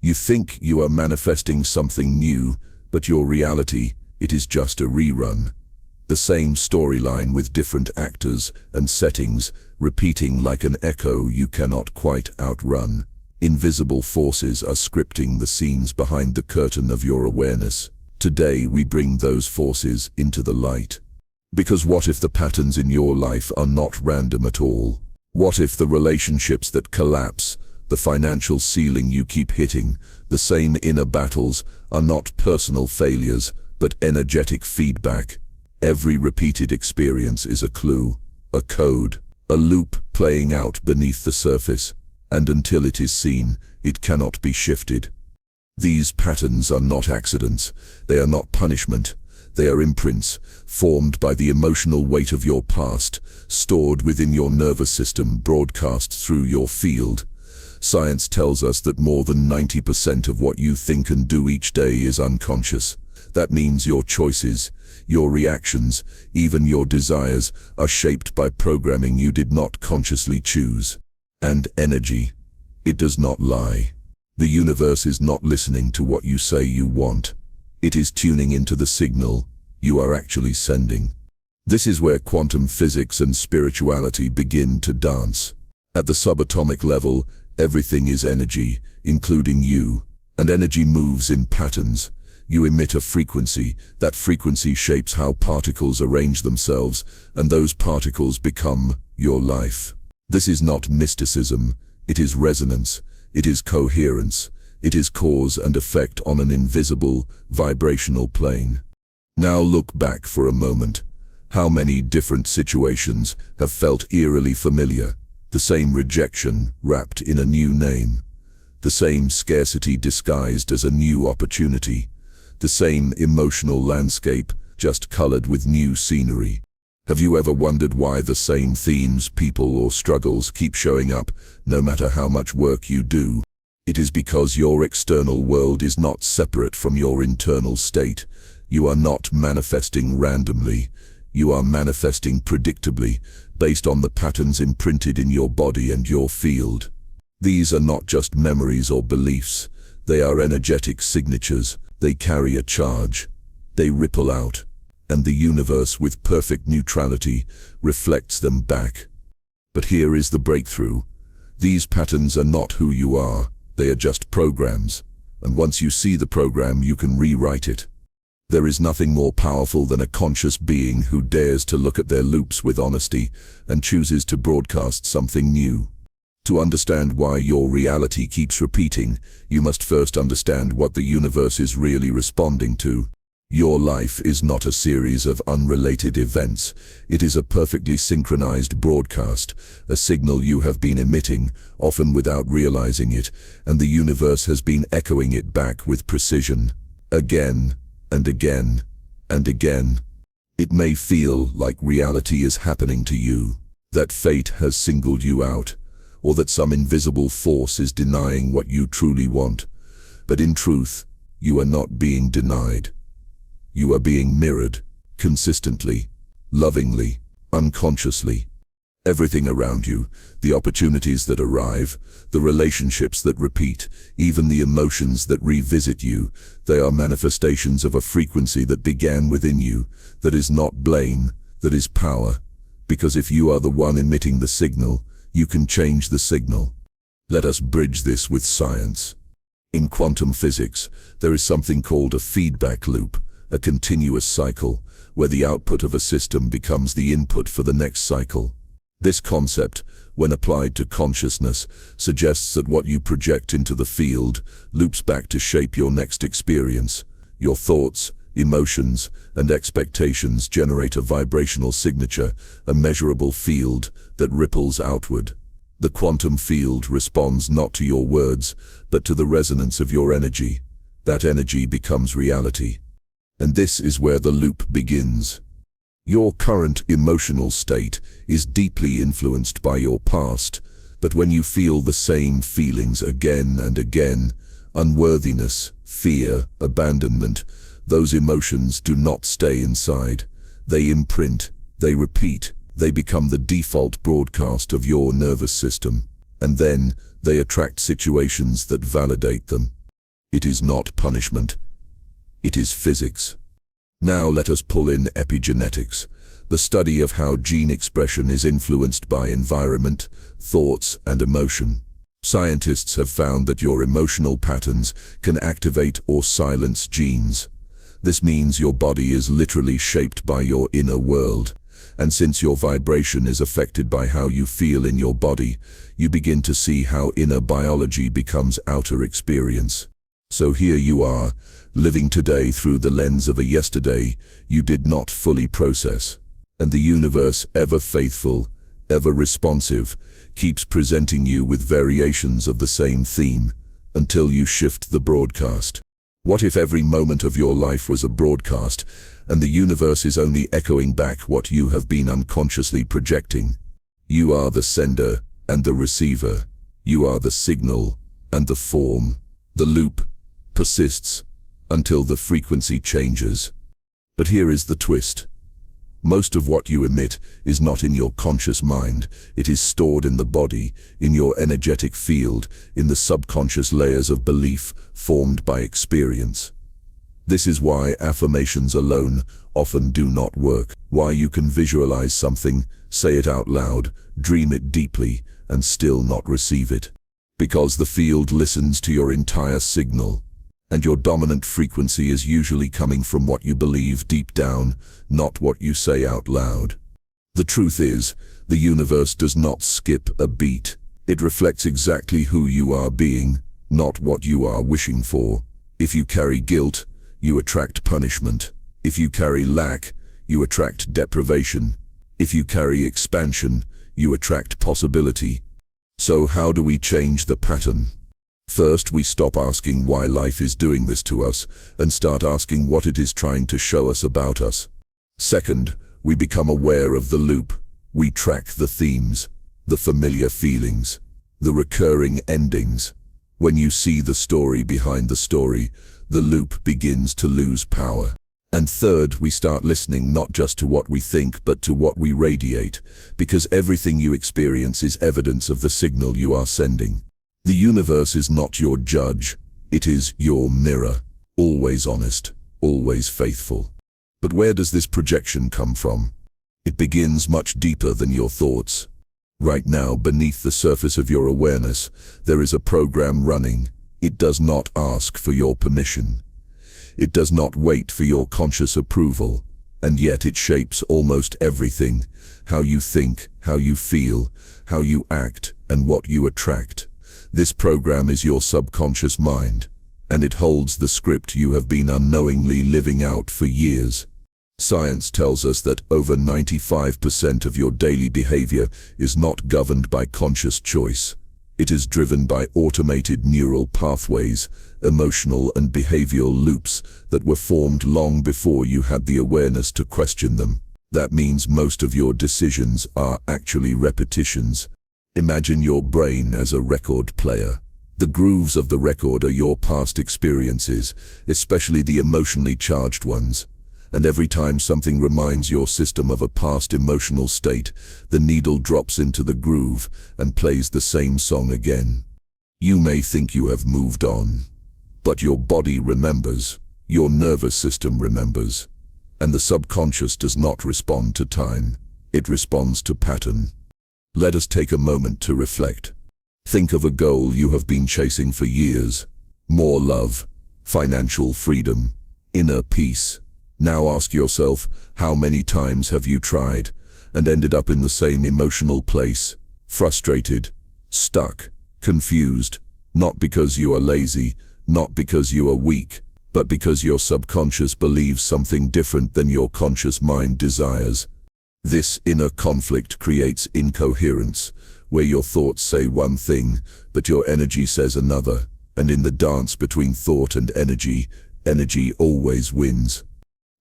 You think you are manifesting something new, but your reality, it is just a rerun. The same storyline with different actors and settings, repeating like an echo you cannot quite outrun. Invisible forces are scripting the scenes behind the curtain of your awareness. Today we bring those forces into the light. Because what if the patterns in your life are not random at all? What if the relationships that collapse, the financial ceiling you keep hitting, the same inner battles are not personal failures, but energetic feedback? Every repeated experience is a clue, a code, a loop playing out beneath the surface, and until it is seen, it cannot be shifted. These patterns are not accidents, they are not punishment, they are imprints, formed by the emotional weight of your past, stored within your nervous system, broadcast through your field. Science tells us that more than 90% of what you think and do each day is unconscious. That means your choices, your reactions, even your desires are shaped by programming you did not consciously choose. And energy, it does not lie. The universe is not listening to what you say you want. It is tuning into the signal you are actually sending. This is where quantum physics and spirituality begin to dance. At the subatomic level, everything is energy, including you, and energy moves in patterns. You emit a frequency, that frequency shapes how particles arrange themselves, and those particles become your life. This is not mysticism, it is resonance, it is coherence, it is cause and effect on an invisible, vibrational plane. Now look back for a moment. How many different situations have felt eerily familiar? The same rejection wrapped in a new name. The same scarcity disguised as a new opportunity. The same emotional landscape, just colored with new scenery. Have you ever wondered why the same themes, people, or struggles keep showing up, no matter how much work you do? It is because your external world is not separate from your internal state. You are not manifesting randomly. You are manifesting predictably, based on the patterns imprinted in your body and your field. These are not just memories or beliefs. They are energetic signatures. They carry a charge. They ripple out. And the universe, with perfect neutrality, reflects them back. But here is the breakthrough. These patterns are not who you are. They are just programs. And once you see the program, you can rewrite it. There is nothing more powerful than a conscious being who dares to look at their loops with honesty and chooses to broadcast something new. To understand why your reality keeps repeating, you must first understand what the universe is really responding to. Your life is not a series of unrelated events. It is a perfectly synchronized broadcast, a signal you have been emitting, often without realizing it, and the universe has been echoing it back with precision. Again, and again, and again. It may feel like reality is happening to you, that fate has singled you out, or that some invisible force is denying what you truly want. But in truth, you are not being denied. You are being mirrored, consistently, lovingly, unconsciously. Everything around you, the opportunities that arrive, the relationships that repeat, even the emotions that revisit you, they are manifestations of a frequency that began within you, that is not blame, that is power. Because if you are the one emitting the signal, you can change the signal. Let us bridge this with science. In quantum physics, there is something called a feedback loop, a continuous cycle, where the output of a system becomes the input for the next cycle. This concept, when applied to consciousness, suggests that what you project into the field loops back to shape your next experience. Your thoughts, emotions, and expectations generate a vibrational signature, a measurable field that ripples outward. The quantum field responds not to your words, but to the resonance of your energy. That energy becomes reality. And this is where the loop begins. Your current emotional state is deeply influenced by your past, but when you feel the same feelings again and again, unworthiness, fear, abandonment, those emotions do not stay inside. They imprint, they repeat, they become the default broadcast of your nervous system, and then they attract situations that validate them. It is not punishment. It is physics. Now let us pull in epigenetics, the study of how gene expression is influenced by environment, thoughts, and emotion. Scientists have found that your emotional patterns can activate or silence genes. This means your body is literally shaped by your inner world. And since your vibration is affected by how you feel in your body, you begin to see how inner biology becomes outer experience. So here you are, living today through the lens of a yesterday you did not fully process. And the universe, ever faithful, ever responsive, keeps presenting you with variations of the same theme, until you shift the broadcast. What if every moment of your life was a broadcast, and the universe is only echoing back what you have been unconsciously projecting? You are the sender and the receiver. You are the signal and the form. The loop persists until the frequency changes. But here is the twist. Most of what you emit is not in your conscious mind. It is stored in the body, in your energetic field, in the subconscious layers of belief formed by experience. This is why affirmations alone often do not work, why you can visualize something, say it out loud, dream it deeply, and still not receive it. Because the field listens to your entire signal, and your dominant frequency is usually coming from what you believe deep down, not what you say out loud. The truth is, the universe does not skip a beat. It reflects exactly who you are being, not what you are wishing for. If you carry guilt, you attract punishment. If you carry lack, you attract deprivation. If you carry expansion, you attract possibility. So how do we change the pattern? First, we stop asking why life is doing this to us and start asking what it is trying to show us about us. Second, we become aware of the loop. We track the themes, the familiar feelings, the recurring endings. When you see the story behind the story, the loop begins to lose power. And third, we start listening not just to what we think, but to what we radiate, because everything you experience is evidence of the signal you are sending. The universe is not your judge, it is your mirror, always honest, always faithful. But where does this projection come from? It begins much deeper than your thoughts. Right now, beneath the surface of your awareness, there is a program running. It does not ask for your permission. It does not wait for your conscious approval, and yet it shapes almost everything: how you think, how you feel, how you act, and what you attract. This program is your subconscious mind, and it holds the script you have been unknowingly living out for years. Science tells us that over 95% of your daily behavior is not governed by conscious choice. It is driven by automated neural pathways, emotional and behavioral loops that were formed long before you had the awareness to question them. That means most of your decisions are actually repetitions. Imagine your brain as a record player. The grooves of the record are your past experiences, especially the emotionally charged ones. And every time something reminds your system of a past emotional state, the needle drops into the groove and plays the same song again. You may think you have moved on, but your body remembers, your nervous system remembers, and the subconscious does not respond to time, it responds to pattern. Let us take a moment to reflect. Think of a goal you have been chasing for years: more love, financial freedom, inner peace. Now ask yourself, how many times have you tried and ended up in the same emotional place? Frustrated, stuck, confused, not because you are lazy, not because you are weak, but because your subconscious believes something different than your conscious mind desires. This inner conflict creates incoherence, where your thoughts say one thing, but your energy says another, and in the dance between thought and energy, energy always wins.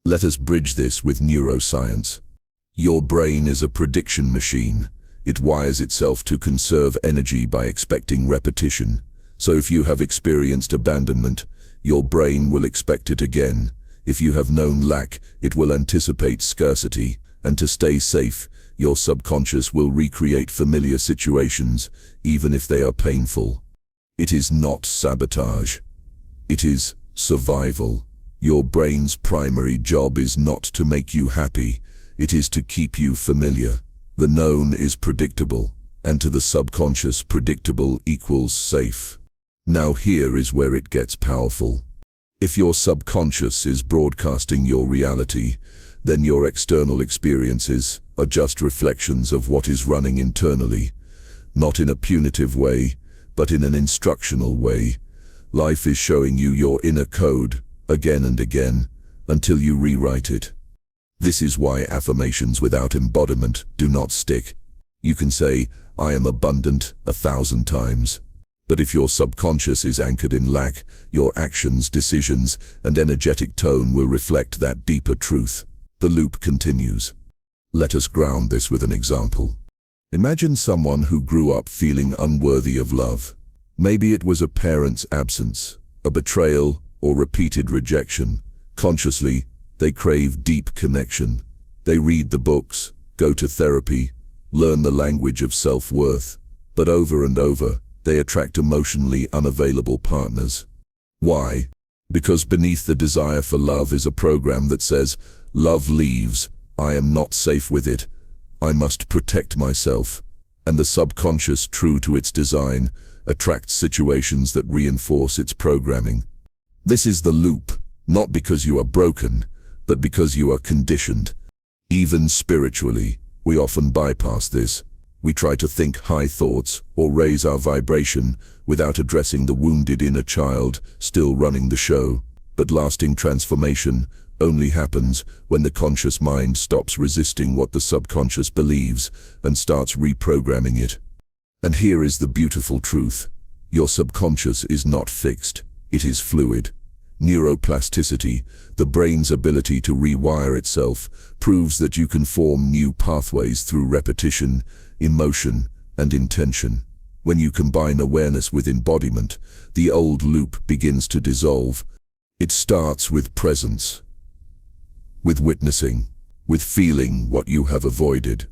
Let us bridge this with neuroscience. Your brain is a prediction machine. It wires itself to conserve energy by expecting repetition. So if you have experienced abandonment, your brain will expect it again. If you have known lack, it will anticipate scarcity. And to stay safe, your subconscious will recreate familiar situations, even if they are painful. It is not sabotage. It is survival. Your brain's primary job is not to make you happy, it is to keep you familiar. The known is predictable, and to the subconscious, predictable equals safe. Now here is where it gets powerful. If your subconscious is broadcasting your reality, then your external experiences are just reflections of what is running internally, not in a punitive way, but in an instructional way. Life is showing you your inner code, again and again, until you rewrite it. This is why affirmations without embodiment do not stick. You can say, "I am abundant," 1,000 times. But if your subconscious is anchored in lack, your actions, decisions, and energetic tone will reflect that deeper truth. The loop continues. Let us ground this with an example. Imagine someone who grew up feeling unworthy of love. Maybe it was a parent's absence, a betrayal, or repeated rejection. Consciously, they crave deep connection. They read the books, go to therapy, learn the language of self-worth. But over and over, they attract emotionally unavailable partners. Why? Because beneath the desire for love is a program that says, "Love leaves, I am not safe with it, I must protect myself." And the subconscious, true to its design, attracts situations that reinforce its programming. This is the loop, not because you are broken, but because you are conditioned. Even spiritually, we often bypass this. We try to think high thoughts or raise our vibration without addressing the wounded inner child still running the show. But lasting transformation only happens when the conscious mind stops resisting what the subconscious believes and starts reprogramming it. And here is the beautiful truth. Your subconscious is not fixed, it is fluid. Neuroplasticity, the brain's ability to rewire itself, proves that you can form new pathways through repetition, emotion, and intention. When you combine awareness with embodiment, the old loop begins to dissolve. It starts with presence, with witnessing, with feeling what you have avoided.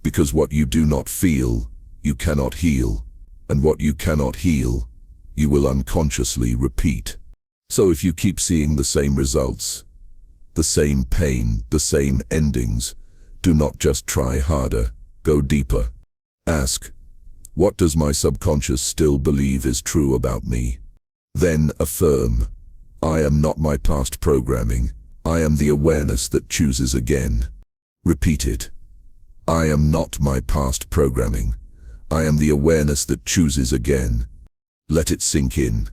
Because what you do not feel, you cannot heal, and what you cannot heal, you will unconsciously repeat. So if you keep seeing the same results, the same pain, the same endings, do not just try harder, go deeper. Ask, what does my subconscious still believe is true about me? Then affirm, I am not my past programming, I am the awareness that chooses again. Repeat it. I am not my past programming, I am the awareness that chooses again. Let it sink in.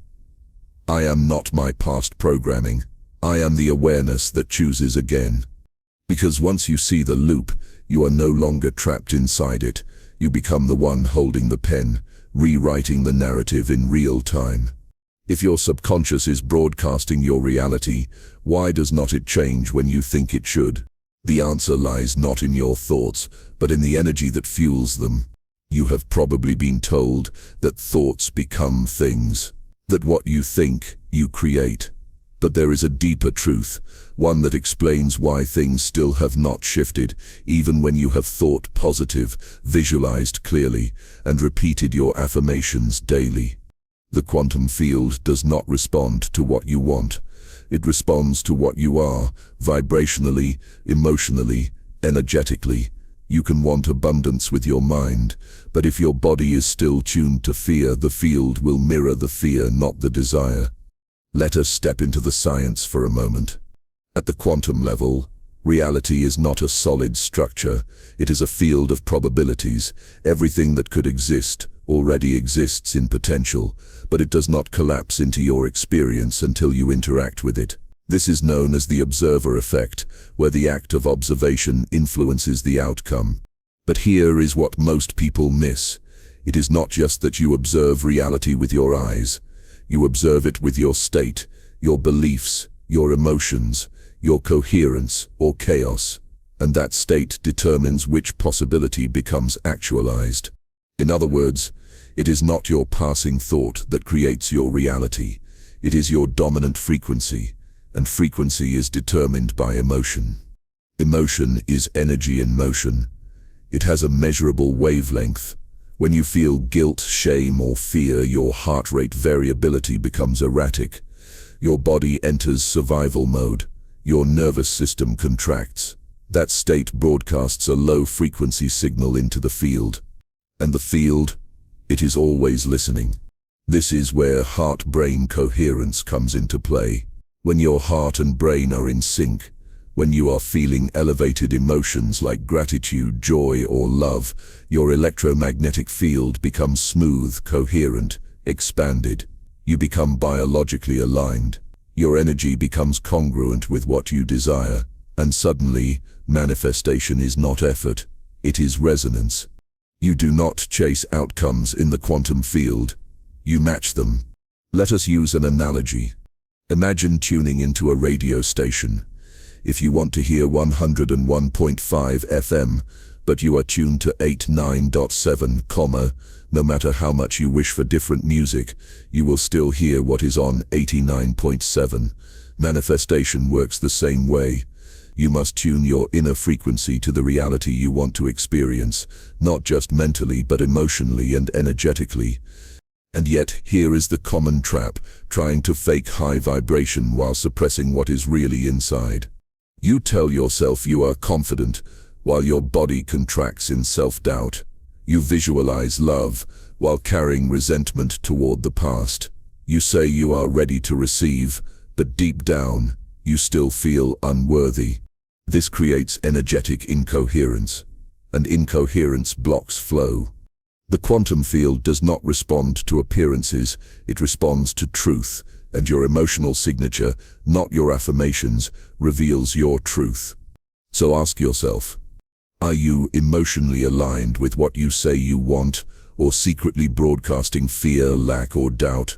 I am not my past programming, I am the awareness that chooses again. Because once you see the loop, you are no longer trapped inside it. You become the one holding the pen, rewriting the narrative in real time. If your subconscious is broadcasting your reality, why does not it change when you think it should? The answer lies not in your thoughts, but in the energy that fuels them. You have probably been told that thoughts become things, that what you think, you create. But there is a deeper truth, one that explains why things still have not shifted, even when you have thought positive, visualized clearly, and repeated your affirmations daily. The quantum field does not respond to what you want. It responds to what you are, vibrationally, emotionally, energetically. You can want abundance with your mind, but if your body is still tuned to fear, the field will mirror the fear, not the desire. Let us step into the science for a moment. At the quantum level, reality is not a solid structure, it is a field of probabilities. Everything that could exist already exists in potential, but it does not collapse into your experience until you interact with it. This is known as the observer effect, where the act of observation influences the outcome. But here is what most people miss. It is not just that you observe reality with your eyes. You observe it with your state, your beliefs, your emotions, your coherence or chaos. And that state determines which possibility becomes actualized. In other words, it is not your passing thought that creates your reality. It is your dominant frequency, and frequency is determined by emotion. Emotion is energy in motion. It has a measurable wavelength. When you feel guilt, shame, or fear, your heart rate variability becomes erratic. Your body enters survival mode. Your nervous system contracts. That state broadcasts a low-frequency signal into the field. And the field, it is always listening. This is where heart-brain coherence comes into play. When your heart and brain are in sync, when you are feeling elevated emotions like gratitude, joy, or love, your electromagnetic field becomes smooth, coherent, expanded. You become biologically aligned. Your energy becomes congruent with what you desire. And suddenly, manifestation is not effort, it is resonance. You do not chase outcomes in the quantum field. You match them. Let us use an analogy. Imagine tuning into a radio station. If you want to hear 101.5 FM, but you are tuned to 89.7, no matter how much you wish for different music, you will still hear what is on 89.7. Manifestation works the same way. You must tune your inner frequency to the reality you want to experience, not just mentally but emotionally and energetically. And yet, here is the common trap, trying to fake high vibration while suppressing what is really inside. You tell yourself you are confident, while your body contracts in self-doubt. You visualize love, while carrying resentment toward the past. You say you are ready to receive, but deep down, you still feel unworthy. This creates energetic incoherence, and incoherence blocks flow. The quantum field does not respond to appearances, it responds to truth, and your emotional signature, not your affirmations, reveals your truth. So ask yourself, are you emotionally aligned with what you say you want, or secretly broadcasting fear, lack, or doubt?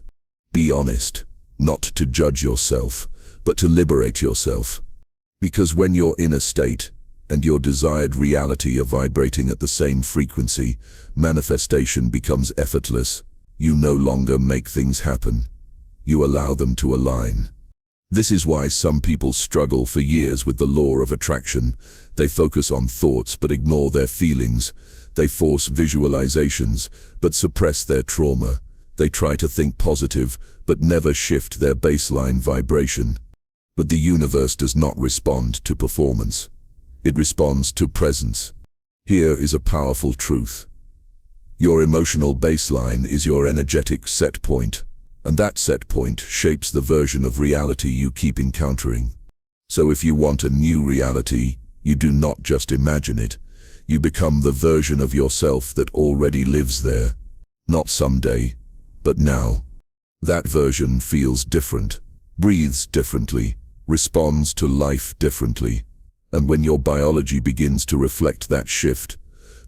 Be honest, not to judge yourself, but to liberate yourself. Because when your inner state and your desired reality are vibrating at the same frequency, manifestation becomes effortless. You no longer make things happen. You allow them to align. This is why some people struggle for years with the law of attraction. They focus on thoughts but ignore their feelings. They force visualizations but suppress their trauma. They try to think positive but never shift their baseline vibration. But the universe does not respond to performance. It responds to presence. Here is a powerful truth. Your emotional baseline is your energetic set point, and that set point shapes the version of reality you keep encountering. So if you want a new reality, you do not just imagine it. You become the version of yourself that already lives there. Not someday, but now. That version feels different, breathes differently, responds to life differently. And when your biology begins to reflect that shift,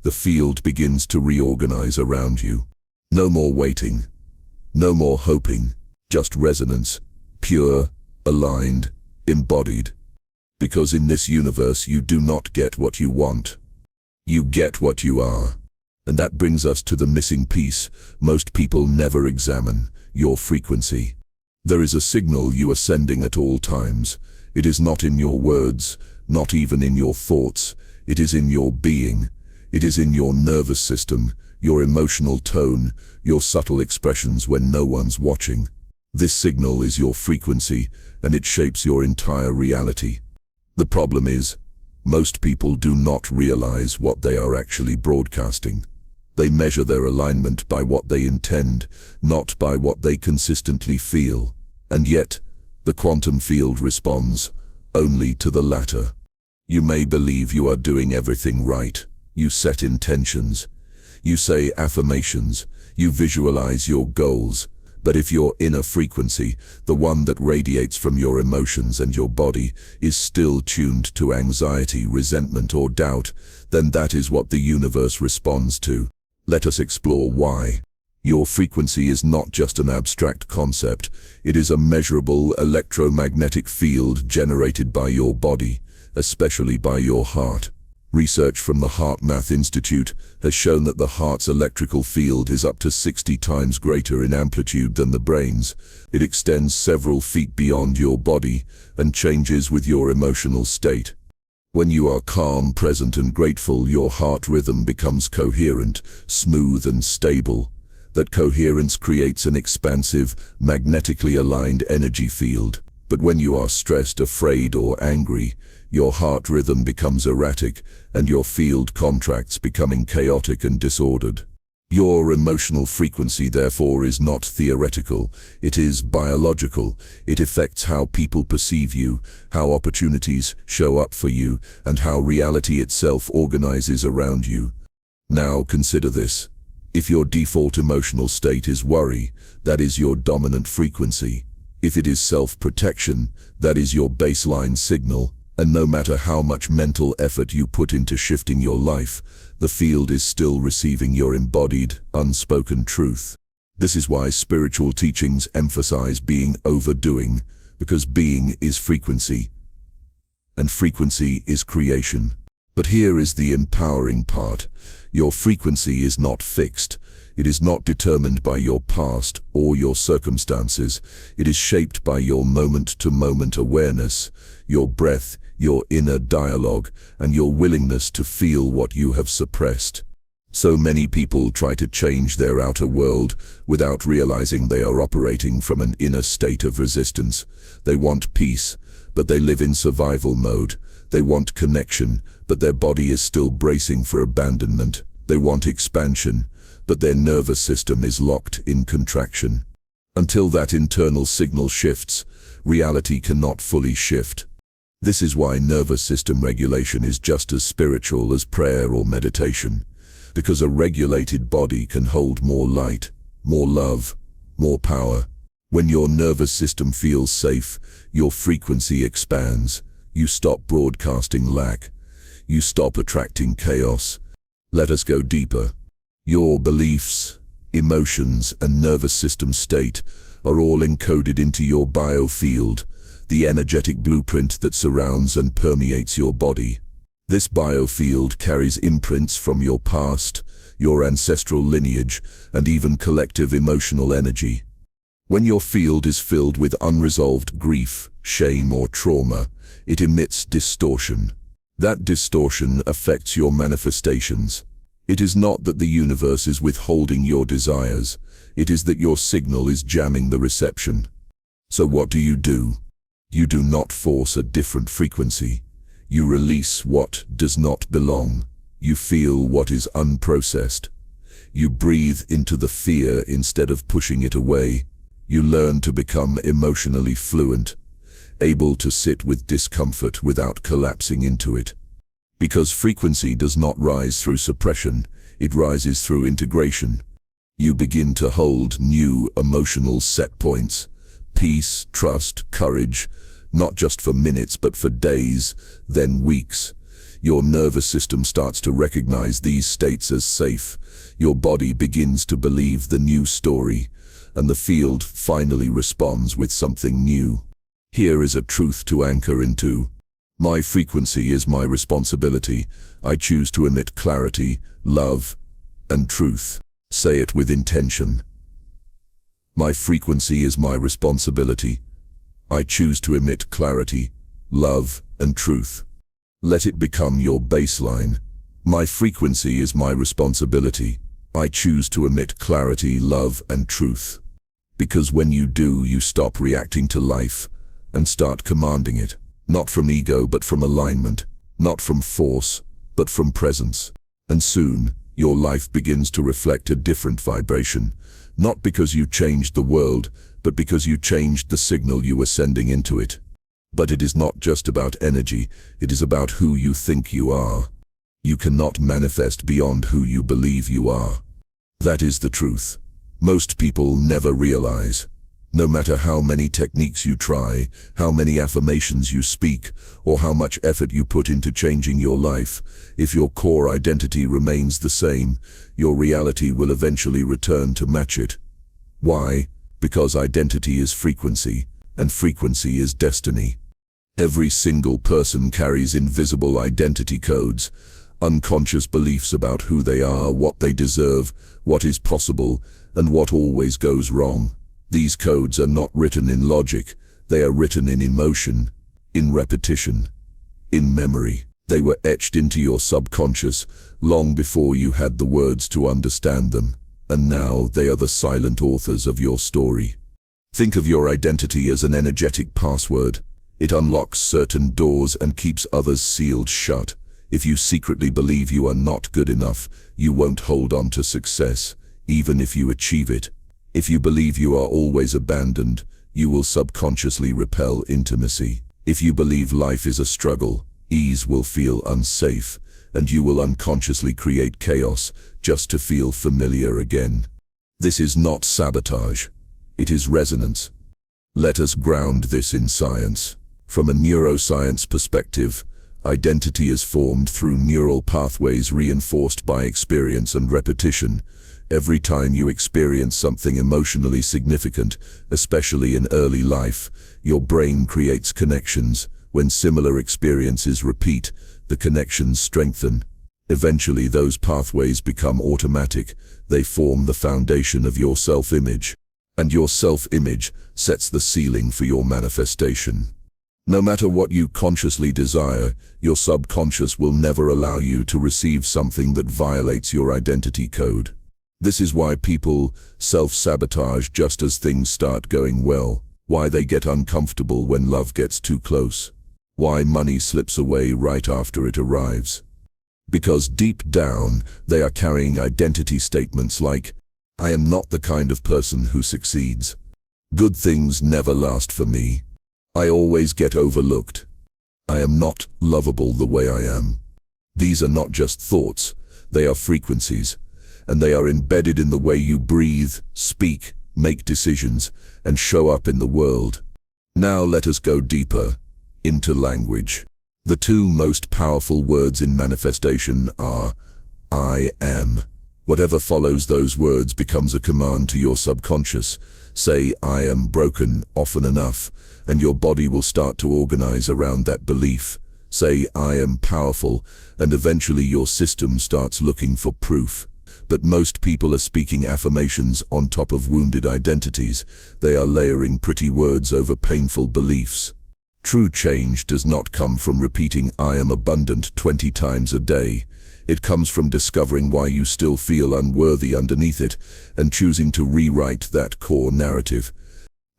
the field begins to reorganize around you. No more waiting, no more hoping, just resonance, pure, aligned, embodied. Because in this universe you do not get what you want. You get what you are. And that brings us to the missing piece most people never examine: your frequency. There is a signal you are sending at all times. It is not in your words, not even in your thoughts. It is in your being. It is in your nervous system, your emotional tone, your subtle expressions when no one's watching. This signal is your frequency, and it shapes your entire reality. The problem is, most people do not realize what they are actually broadcasting. They measure their alignment by what they intend, not by what they consistently feel. And yet, the quantum field responds only to the latter. You may believe you are doing everything right. You set intentions. You say affirmations. You visualize your goals. But if your inner frequency, the one that radiates from your emotions and your body, is still tuned to anxiety, resentment, or doubt, then that is what the universe responds to. Let us explore why. Your frequency is not just an abstract concept. It is a measurable electromagnetic field generated by your body, especially by your heart. Research from the HeartMath Institute has shown that the heart's electrical field is up to 60 times greater in amplitude than the brain's. It extends several feet beyond your body and changes with your emotional state. When you are calm, present, and grateful, your heart rhythm becomes coherent, smooth, and stable. That coherence creates an expansive, magnetically aligned energy field. But when you are stressed, afraid, or angry, your heart rhythm becomes erratic and your field contracts, becoming chaotic and disordered. Your emotional frequency, therefore, is not theoretical, it is biological. It affects how people perceive you, how opportunities show up for you, and how reality itself organizes around you. Now consider this. If your default emotional state is worry, that is your dominant frequency. If it is self-protection, that is your baseline signal. And no matter how much mental effort you put into shifting your life, the field is still receiving your embodied, unspoken truth. This is why spiritual teachings emphasize being over doing, because being is frequency, and frequency is creation. But here is the empowering part. Your frequency is not fixed. It is not determined by your past or your circumstances. It is shaped by your moment-to-moment awareness, your breath, your inner dialogue, and your willingness to feel what you have suppressed. So many people try to change their outer world without realizing they are operating from an inner state of resistance. They want peace, but they live in survival mode. They want connection, but their body is still bracing for abandonment. They want expansion, but their nervous system is locked in contraction. Until that internal signal shifts, reality cannot fully shift. This is why nervous system regulation is just as spiritual as prayer or meditation, because a regulated body can hold more light, more love, more power. When your nervous system feels safe, your frequency expands. You stop broadcasting lack. You stop attracting chaos. Let us go deeper. Your beliefs, emotions, and nervous system state are all encoded into your biofield, the energetic blueprint that surrounds and permeates your body. This biofield carries imprints from your past, your ancestral lineage, and even collective emotional energy. When your field is filled with unresolved grief, shame, or trauma, it emits distortion. That distortion affects your manifestations. It is not that the universe is withholding your desires, it is that your signal is jamming the reception. So what do? You do not force a different frequency. You release what does not belong. You feel what is unprocessed. You breathe into the fear instead of pushing it away. You learn to become emotionally fluent, able to sit with discomfort without collapsing into it. Because frequency does not rise through suppression, it rises through integration. You begin to hold new emotional set points. Peace, trust, courage, not just for minutes but for days, then weeks. Your nervous system starts to recognize these states as safe. Your body begins to believe the new story, and the field finally responds with something new. Here is a truth to anchor into. My frequency is my responsibility. I choose to emit clarity, love, and truth. Say it with intention. My frequency is my responsibility. I choose to emit clarity, love, and truth. Let it become your baseline. My frequency is my responsibility. I choose to emit clarity, love, and truth. Because when you do, you stop reacting to life and start commanding it. Not from ego, but from alignment. Not from force, but from presence. And soon, your life begins to reflect a different vibration. Not because you changed the world, but because you changed the signal you were sending into it. But it is not just about energy, it is about who you think you are. You cannot manifest beyond who you believe you are. That is the truth. Most people never realize. No matter how many techniques you try, how many affirmations you speak, or how much effort you put into changing your life, if your core identity remains the same, your reality will eventually return to match it. Why? Because identity is frequency, and frequency is destiny. Every single person carries invisible identity codes, unconscious beliefs about who they are, what they deserve, what is possible, and what always goes wrong. These codes are not written in logic, they are written in emotion, in repetition, in memory. They were etched into your subconscious long before you had the words to understand them. and now they are the silent authors of your story. Think of your identity as an energetic password. It unlocks certain doors and keeps others sealed shut. If you secretly believe you are not good enough, you won't hold on to success, even if you achieve it. If you believe you are always abandoned, you will subconsciously repel intimacy. If you believe life is a struggle, ease will feel unsafe, and you will unconsciously create chaos just to feel familiar again. This is not sabotage. It is resonance. Let us ground this in science. From a neuroscience perspective, identity is formed through neural pathways reinforced by experience and repetition. Every time you experience something emotionally significant, especially in early life, your brain creates connections. When similar experiences repeat, the connections strengthen. Eventually, those pathways become automatic. They form the foundation of your self-image. And your self-image sets the ceiling for your manifestation. No matter what you consciously desire, your subconscious will never allow you to receive something that violates your identity code. This is why people self-sabotage just as things start going well, why they get uncomfortable when love gets too close, why money slips away right after it arrives. Because deep down, they are carrying identity statements like, "I am not the kind of person who succeeds. Good things never last for me. I always get overlooked. I am not lovable the way I am." These are not just thoughts, they are frequencies, and they are embedded in the way you breathe, speak, make decisions, and show up in the world. Now let us go deeper into language. The two most powerful words in manifestation are I am. Whatever follows those words becomes a command to your subconscious. Say, "I am broken," often enough, and your body will start to organize around that belief. Say, "I am powerful," and eventually your system starts looking for proof. But most people are speaking affirmations on top of wounded identities. They are layering pretty words over painful beliefs. True change does not come from repeating "I am abundant" 20 times a day. It comes from discovering why you still feel unworthy underneath it and choosing to rewrite that core narrative.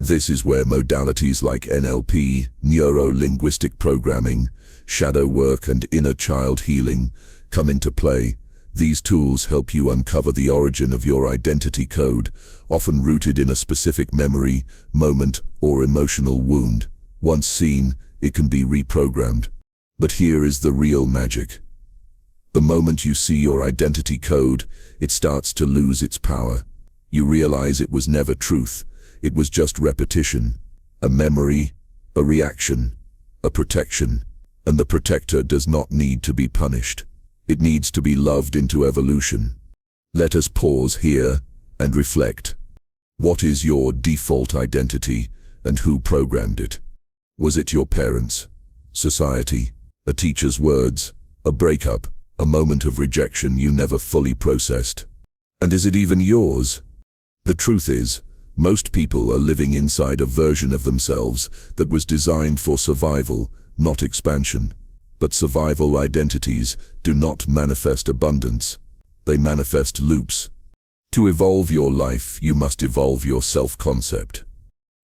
This is where modalities like NLP, neuro-linguistic programming, shadow work, and inner child healing come into play. These tools help you uncover the origin of your identity code, often rooted in a specific memory, moment, or emotional wound. Once seen, it can be reprogrammed. But here is the real magic. The moment you see your identity code, it starts to lose its power. You realize it was never truth. It was just repetition, a memory, a reaction, a protection. And the protector does not need to be punished. It needs to be loved into evolution. Let us pause here and reflect. What is your default identity and who programmed it? Was it your parents, society, a teacher's words, a breakup, a moment of rejection you never fully processed? And is it even yours? The truth is, most people are living inside a version of themselves that was designed for survival, not expansion. But survival identities do not manifest abundance. They manifest loops. To evolve your life, you must evolve your self-concept.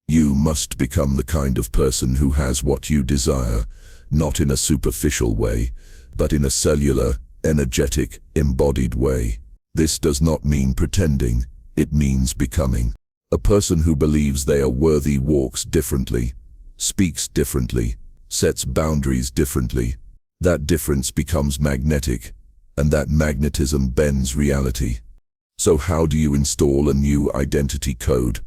You must become the kind of person who has what you desire, not in a superficial way, but in a cellular, energetic, embodied way. This does not mean pretending, it means becoming. A person who believes they are worthy walks differently, speaks differently, sets boundaries differently. That difference becomes magnetic, and that magnetism bends reality. So how do you install a new identity code?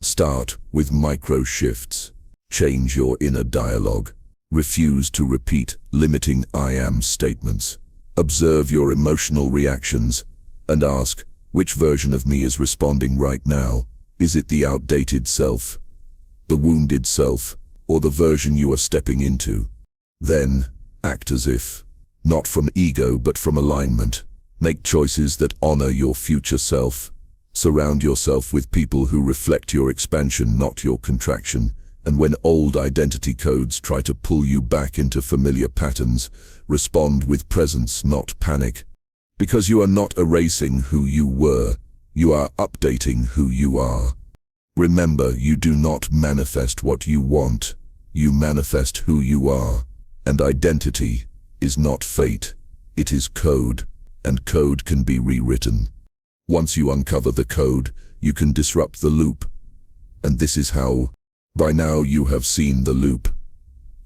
Start with micro shifts. Change your inner dialogue. Refuse to repeat limiting "I am" statements. Observe your emotional reactions and ask, which version of me is responding right now? Is it the outdated self, the wounded self, or the version you are stepping into? Then, act as if, not from ego but from alignment. Make choices that honor your future self. Surround yourself with people who reflect your expansion, not your contraction. And when old identity codes try to pull you back into familiar patterns, respond with presence, not panic. Because you are not erasing who you were, You are updating who you are. Remember, you do not manifest what you want. You manifest who you are. And identity is not fate. It is code. And code can be rewritten. Once you uncover the code, you can disrupt the loop. And this is how. By now you have seen the loop.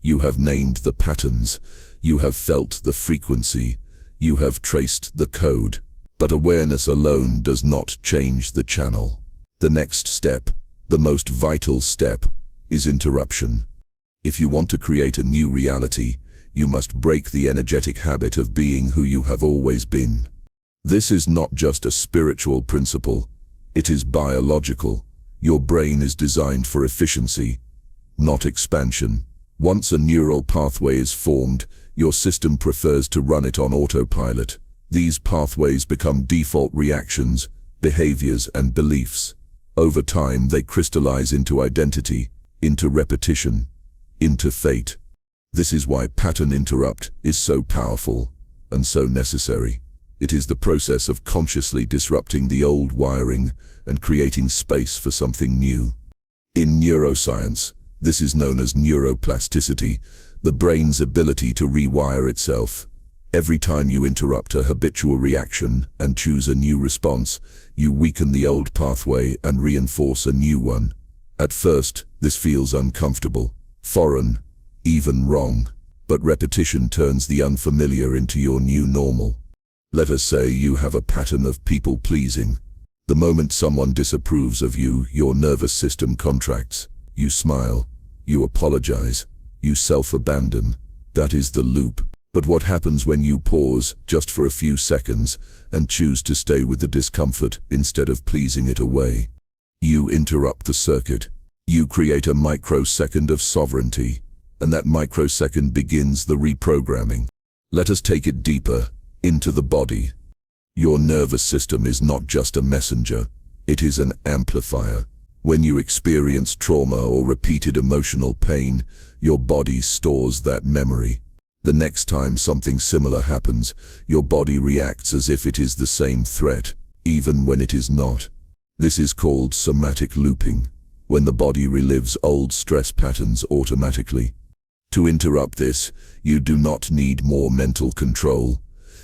You have named the patterns. You have felt the frequency. You have traced the code. But awareness alone does not change the channel. The next step, the most vital step, is interruption. If you want to create a new reality, you must break the energetic habit of being who you have always been. This is not just a spiritual principle, it is biological. Your brain is designed for efficiency, not expansion. Once a neural pathway is formed, your system prefers to run it on autopilot. These pathways become default reactions, behaviors, and beliefs. Over time, they crystallize into identity, into repetition, into fate. This is why pattern interrupt is so powerful and so necessary. It is the process of consciously disrupting the old wiring and creating space for something new. In neuroscience, this is known as neuroplasticity, the brain's ability to rewire itself. Every time you interrupt a habitual reaction and choose a new response, you weaken the old pathway and reinforce a new one. At first, this feels uncomfortable, foreign, even wrong, but repetition turns the unfamiliar into your new normal. Let us say you have a pattern of people-pleasing. The moment someone disapproves of you, your nervous system contracts. You smile, you apologize, you self-abandon. That is the loop. But what happens when you pause, just for a few seconds, and choose to stay with the discomfort instead of pleasing it away? You interrupt the circuit. You create a microsecond of sovereignty, and that microsecond begins the reprogramming. Let us take it deeper, into the body. Your nervous system is not just a messenger, it is an amplifier. When you experience trauma or repeated emotional pain, your body stores that memory. The next time something similar happens, your body reacts as if it is the same threat, even when it is not. This is called somatic looping, when the body relives old stress patterns automatically. To interrupt this, you do not need more mental control.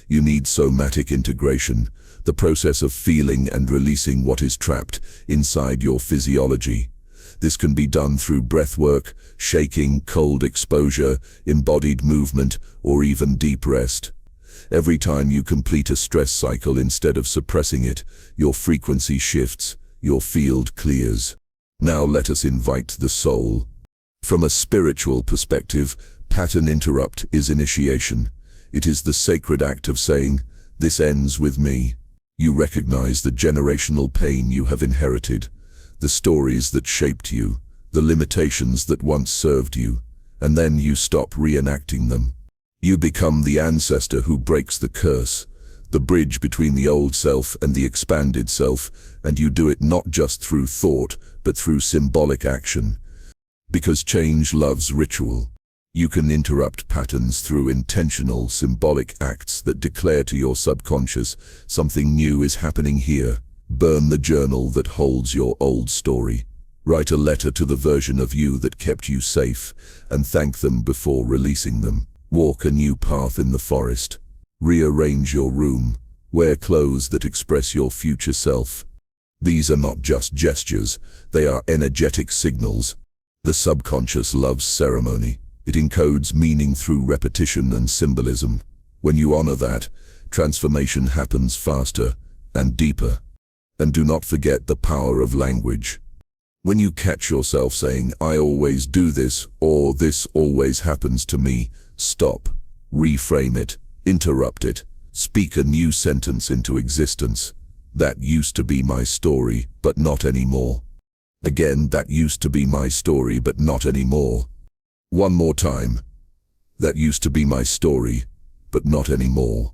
You need somatic integration, the process of feeling and releasing what is trapped inside your physiology. This can be done through breathwork, shaking, cold exposure, embodied movement, or even deep rest. Every time you complete a stress cycle instead of suppressing it, your frequency shifts, your field clears. Now let us invite the soul. From a spiritual perspective, pattern interrupt is initiation. It is the sacred act of saying, "This ends with me." You recognize the generational pain you have inherited, the stories that shaped you, the limitations that once served you, and then you stop reenacting them. You become the ancestor who breaks the curse, the bridge between the old self and the expanded self, and you do it not just through thought, but through symbolic action. Because change loves ritual. You can interrupt patterns through intentional, symbolic acts that declare to your subconscious, something new is happening here. Burn the journal that holds your old story. Write a letter to the version of you that kept you safe, and thank them before releasing them. Walk a new path in the forest. Rearrange your room. Wear clothes that express your future self. These are not just gestures, they are energetic signals. The subconscious loves ceremony. It encodes meaning through repetition and symbolism. When you honor that, transformation happens faster and deeper. And do not forget the power of language. When you catch yourself saying, "I always do this," or "this always happens to me," stop, reframe it, interrupt it, speak a new sentence into existence. That used to be my story, but not anymore. Again, that used to be my story, but not anymore. One more time. That used to be my story, but not anymore.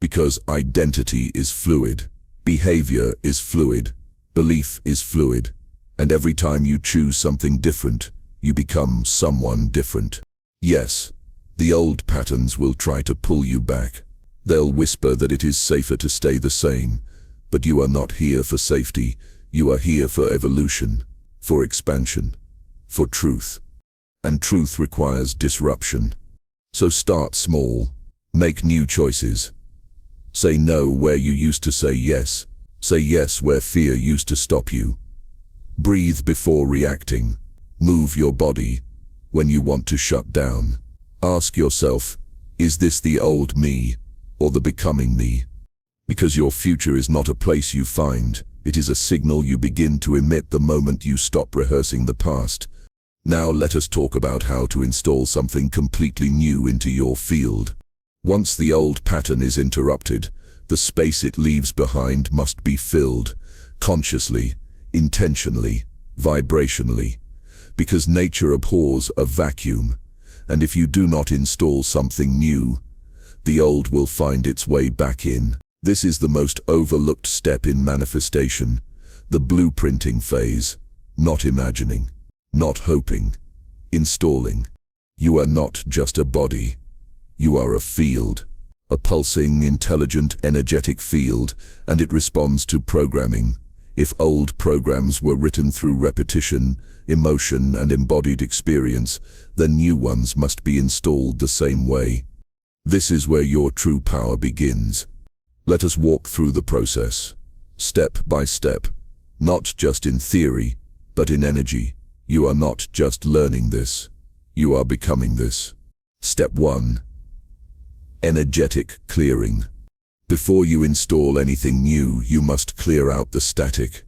Because identity is fluid. Behavior is fluid. Belief is fluid. And every time you choose something different, you become someone different. Yes, the old patterns will try to pull you back. They'll whisper that it is safer to stay the same. But you are not here for safety. You are here for evolution, for expansion, for truth. And truth requires disruption. So start small. Make new choices. Say no where you used to say yes. Say yes where fear used to stop you. Breathe before reacting. Move your body when you want to shut down. Ask yourself, is this the old me or the becoming me? Because your future is not a place you find. It is a signal you begin to emit the moment you stop rehearsing the past. Now let us talk about how to install something completely new into your field. Once the old pattern is interrupted, the space it leaves behind must be filled, consciously, intentionally, vibrationally, because nature abhors a vacuum, and if you do not install something new, the old will find its way back in. This is the most overlooked step in manifestation, the blueprinting phase, not imagining, not hoping, installing. You are not just a body. You are a field, a pulsing, intelligent, energetic field, and it responds to programming. If old programs were written through repetition, emotion, and embodied experience, then new ones must be installed the same way. This is where your true power begins. Let us walk through the process, step by step, not just in theory, but in energy. You are not just learning this, you are becoming this. Step 1. Energetic clearing. Before you install anything new, you must clear out the static,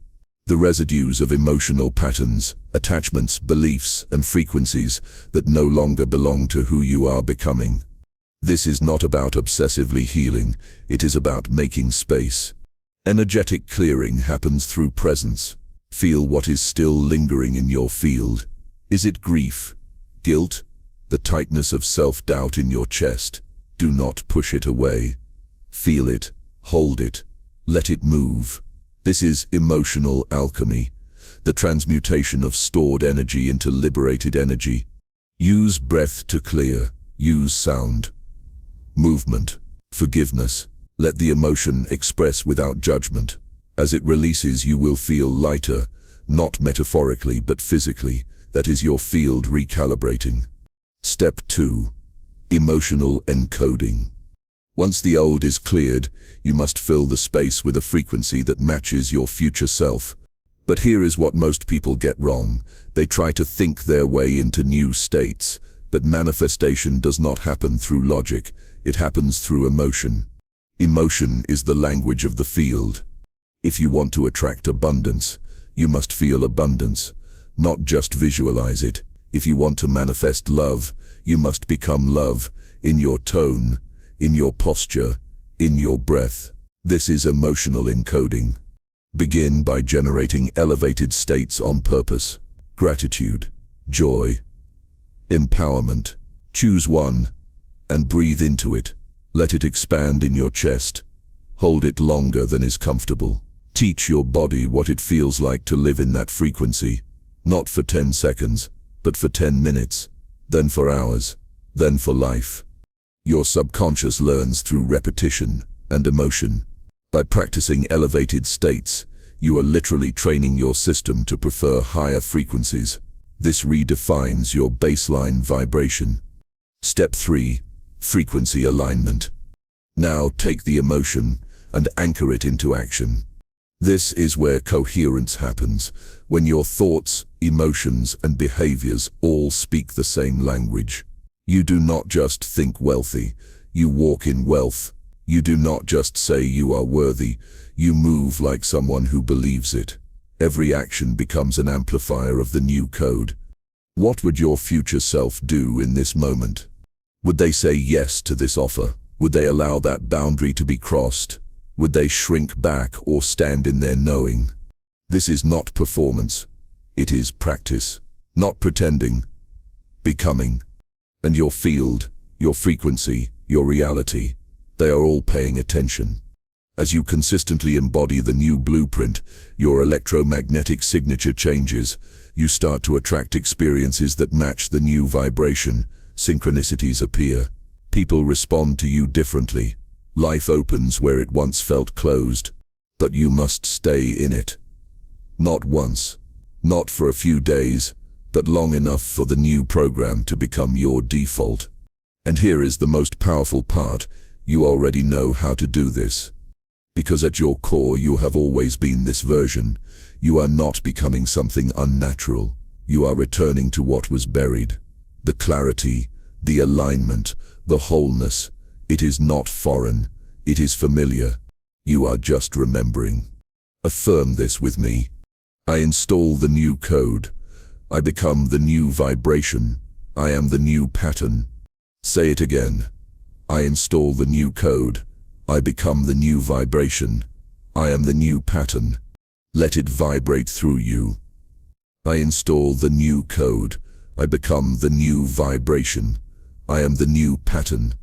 the residues of emotional patterns, attachments, beliefs, and frequencies that no longer belong to who you are becoming. This is not about obsessively healing, it is about making space. Energetic clearing happens through presence. Feel what is still lingering in your field. Is it grief, guilt, the tightness of self-doubt in your chest? Do not push it away. Feel it, hold it, let it move. This is emotional alchemy, the transmutation of stored energy into liberated energy. Use breath to clear, use sound, movement, forgiveness. Let the emotion express without judgment. As it releases, you will feel lighter, not metaphorically but physically. That is your field recalibrating. Step 2. Emotional encoding. Once the old is cleared, you must fill the space with a frequency that matches your future self. But here is what most people get wrong. They try to think their way into new states, but manifestation does not happen through logic. It happens through emotion. Emotion is the language of the field. If you want to attract abundance, you must feel abundance, not just visualize it. If you want to manifest love, you must become love, in your tone, in your posture, in your breath. This is emotional encoding. Begin by generating elevated states on purpose. Gratitude, joy, empowerment. Choose one and breathe into it. Let it expand in your chest. Hold it longer than is comfortable. Teach your body what it feels like to live in that frequency, not for 10 seconds, but for 10 minutes, then for hours, then for life. Your subconscious learns through repetition and emotion. By practicing elevated states, you are literally training your system to prefer higher frequencies. This redefines your baseline vibration. Step 3. Frequency alignment. Now take the emotion and anchor it into action. This is where coherence happens, when your thoughts, emotions, and behaviors all speak the same language. You do not just think wealthy, you walk in wealth. You do not just say you are worthy, you move like someone who believes it. Every action becomes an amplifier of the new code. What would your future self do in this moment? Would they say yes to this offer? Would they allow that boundary to be crossed? Would they shrink back or stand in their knowing? This is not performance. It is practice. Not pretending. Becoming. And your field, your frequency, your reality, they are all paying attention. As you consistently embody the new blueprint, your electromagnetic signature changes. You start to attract experiences that match the new vibration. Synchronicities appear. People respond to you differently. Life opens where it once felt closed. But you must stay in it. Not once, not for a few days, but long enough for the new program to become your default. And here is the most powerful part: you already know how to do this. Because at your core you have always been this version. You are not becoming something unnatural. You are returning to what was buried. The clarity, the alignment, the wholeness. It is not foreign. It is familiar. You are just remembering. Affirm this with me. I install the new code. I become the new vibration. I am the new pattern. Say it again. I install the new code. I become the new vibration. I am the new pattern. Let it vibrate through you. I install the new code. I become the new vibration. I am the new pattern.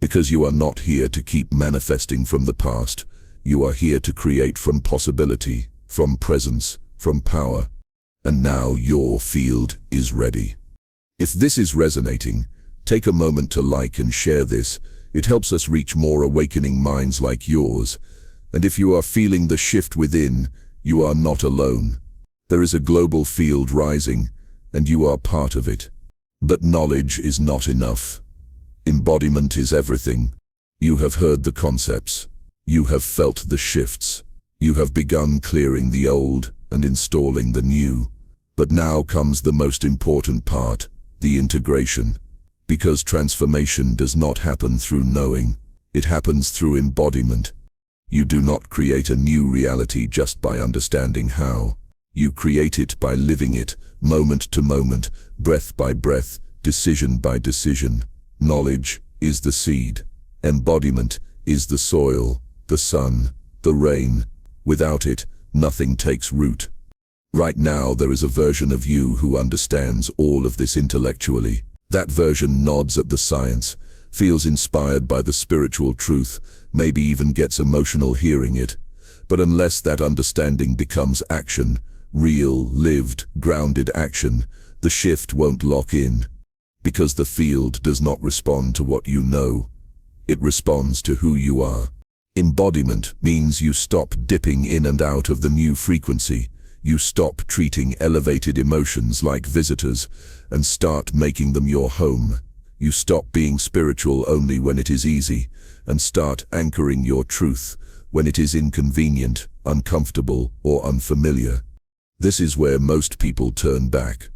Because you are not here to keep manifesting from the past. You are here to create from possibility, from presence, from power. And now your field is ready. If this is resonating, take a moment to like and share this. It helps us reach more awakening minds like yours. And if you are feeling the shift within, you are not alone. There is a global field rising, and you are part of it. But knowledge is not enough. Embodiment is everything. You have heard the concepts. You have felt the shifts. You have begun clearing the old and installing the new. But now comes the most important part, the integration. Because transformation does not happen through knowing. It happens through embodiment. You do not create a new reality just by understanding how. You create it by living it, moment to moment, breath by breath, decision by decision. Knowledge is the seed. Embodiment is the soil, the sun, the rain. Without it, nothing takes root. Right now there is a version of you who understands all of this intellectually. That version nods at the science, feels inspired by the spiritual truth, maybe even gets emotional hearing it. But unless that understanding becomes action, real, lived, grounded action, the shift won't lock in. Because the field does not respond to what you know. It responds to who you are. Embodiment means you stop dipping in and out of the new frequency. You stop treating elevated emotions like visitors and start making them your home. You stop being spiritual only when it is easy and start anchoring your truth when it is inconvenient, uncomfortable, or unfamiliar. This is where most people turn back.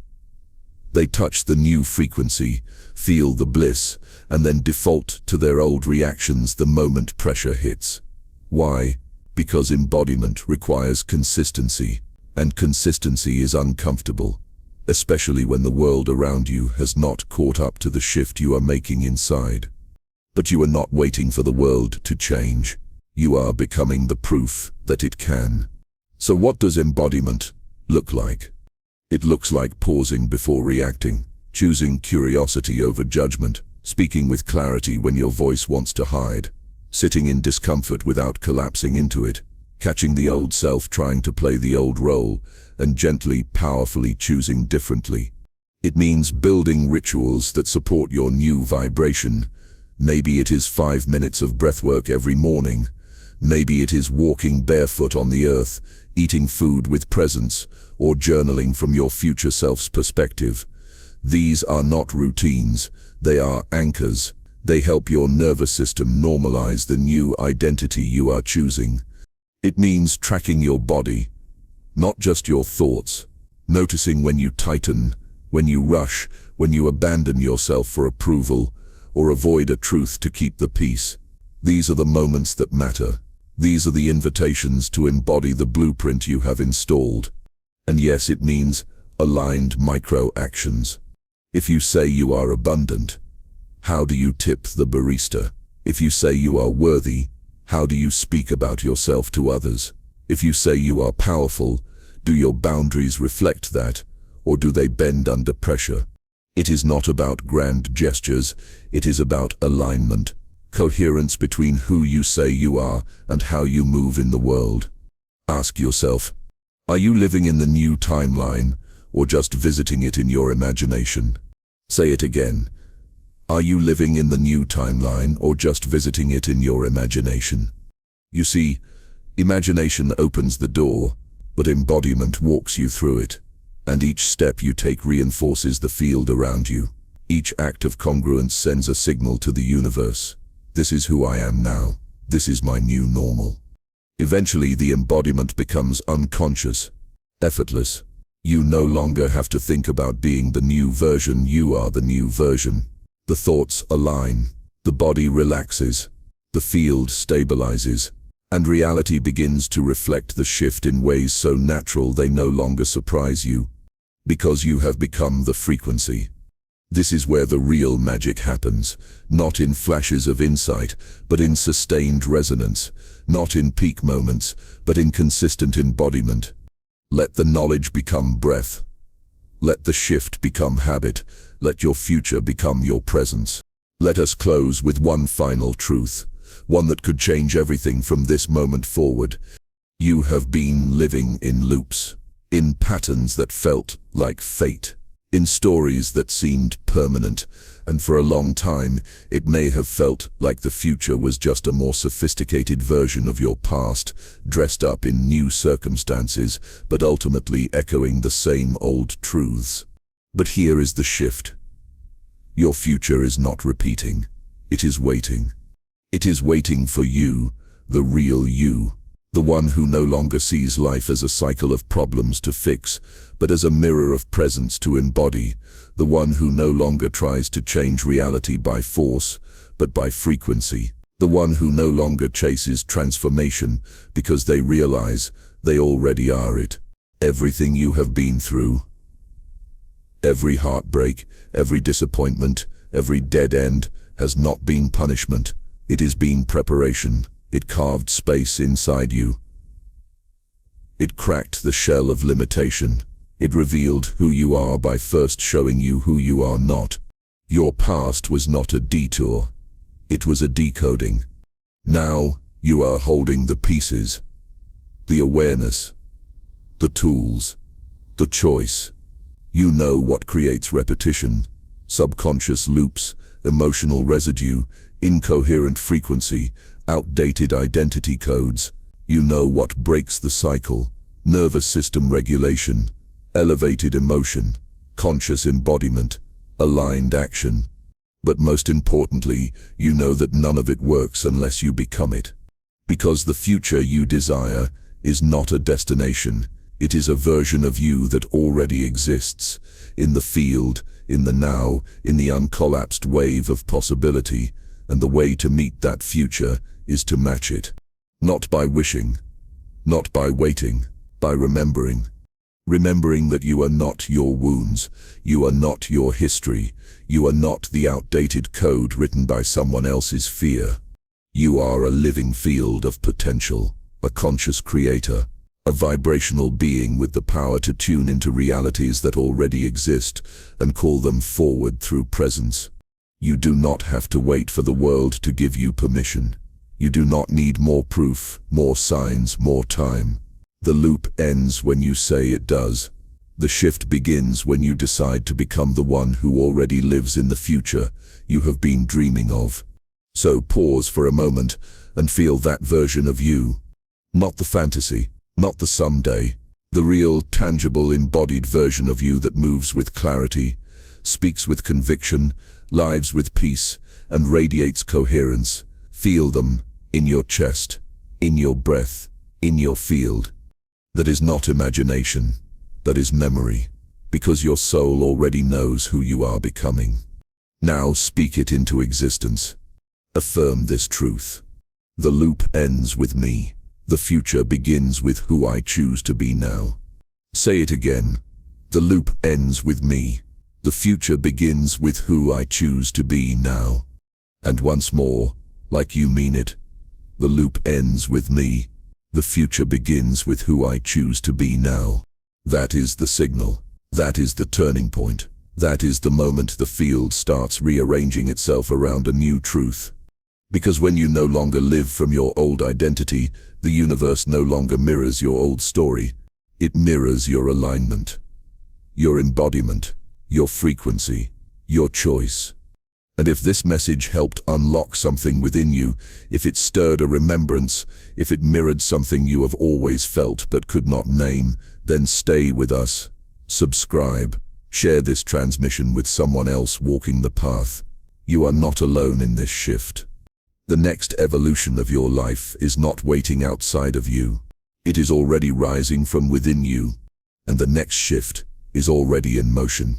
They touch the new frequency, feel the bliss, and then default to their old reactions the moment pressure hits. Why? Because embodiment requires consistency, and consistency is uncomfortable, especially when the world around you has not caught up to the shift you are making inside. But you are not waiting for the world to change. You are becoming the proof that it can. So what does embodiment look like? It looks like pausing before reacting, choosing curiosity over judgment, speaking with clarity when your voice wants to hide, sitting in discomfort without collapsing into it, catching the old self trying to play the old role, and gently, powerfully choosing differently. It means building rituals that support your new vibration. Maybe it is 5 minutes of breathwork every morning. Maybe it is walking barefoot on the earth, eating food with presence, or journaling from your future self's perspective. These are not routines, they are anchors. They help your nervous system normalize the new identity you are choosing. It means tracking your body, not just your thoughts, noticing when you tighten, when you rush, when you abandon yourself for approval, or avoid a truth to keep the peace. These are the moments that matter. These are the invitations to embody the blueprint you have installed. And yes, it means aligned micro-actions. If you say you are abundant, how do you tip the barista? If you say you are worthy, how do you speak about yourself to others? If you say you are powerful, do your boundaries reflect that, or do they bend under pressure? It is not about grand gestures, it is about alignment, coherence between who you say you are and how you move in the world. Ask yourself, are you living in the new timeline, or just visiting it in your imagination? Say it again. Are you living in the new timeline, or just visiting it in your imagination? You see, Imagination opens the door, but embodiment walks you through it. And each step you take reinforces the field around you. Each act of congruence sends a signal to the universe. This is who I am now. This is my new normal. Eventually, the embodiment becomes unconscious, effortless. You no longer have to think about being the new version. You are the new version. The thoughts align. The body relaxes. The field stabilizes. And reality begins to reflect the shift in ways so natural they no longer surprise you. Because you have become the frequency. This is where the real magic happens, not in flashes of insight, but in sustained resonance, not in peak moments, but in consistent embodiment. Let the knowledge become breath. Let the shift become habit. Let your future become your presence. Let us close with one final truth, one that could change everything from this moment forward. You have been living in loops, in patterns that felt like fate, in stories that seemed permanent, and for a long time it may have felt like the future was just a more sophisticated version of your past, dressed up in new circumstances, but ultimately echoing the same old truths. But here is the shift. Your future is not repeating. It is waiting. It is waiting for you, the real you. The one who no longer sees life as a cycle of problems to fix, but as a mirror of presence to embody. The one who no longer tries to change reality by force, but by frequency. The one who no longer chases transformation because they realize they already are it. Everything you have been through, every heartbreak, every disappointment, every dead end, has not been punishment. It has been preparation. It carved space inside you. It cracked the shell of limitation. It revealed who you are by first showing you who you are not. Your past was not a detour. It was a decoding. Now you are holding the pieces, the awareness, the tools, the choice. You know what creates repetition, subconscious loops, emotional residue, incoherent frequency, outdated identity codes. You know what breaks the cycle, nervous system regulation, elevated emotion, conscious embodiment, aligned action. But most importantly, you know that none of it works unless you become it. Because the future you desire is not a destination. It is a version of you that already exists, in the field, in the now, in the uncollapsed wave of possibility. And the way to meet that future is to match it. Not by wishing, not by waiting, by remembering. Remembering that you are not your wounds, you are not your history, you are not the outdated code written by someone else's fear. You are a living field of potential, a conscious creator, a vibrational being with the power to tune into realities that already exist and call them forward through presence. You do not have to wait for the world to give you permission. You do not need more proof, more signs, more time. The loop ends when you say it does. The shift begins when you decide to become the one who already lives in the future you have been dreaming of. So pause for a moment and feel that version of you. Not the fantasy, not the someday. The real, tangible, embodied version of you that moves with clarity, speaks with conviction, lives with peace, and radiates coherence. Feel them in your chest, in your breath, in your field. That is not imagination, that is memory, because your soul already knows who you are becoming. Now speak it into existence. Affirm this truth. The loop ends with me. The future begins with who I choose to be now. Say it again. The loop ends with me. The future begins with who I choose to be now. And once more, like you mean it, the loop ends with me. The future begins with who I choose to be now. That is the signal. That is the turning point. That is the moment the field starts rearranging itself around a new truth. Because when you no longer live from your old identity, the universe no longer mirrors your old story. It mirrors your alignment, your embodiment, your frequency, your choice. And if this message helped unlock something within you, if it stirred a remembrance, if it mirrored something you have always felt but could not name, then stay with us. Subscribe. Share this transmission with someone else walking the path. You are not alone in this shift. The next evolution of your life is not waiting outside of you. It is already rising from within you, and the next shift is already in motion.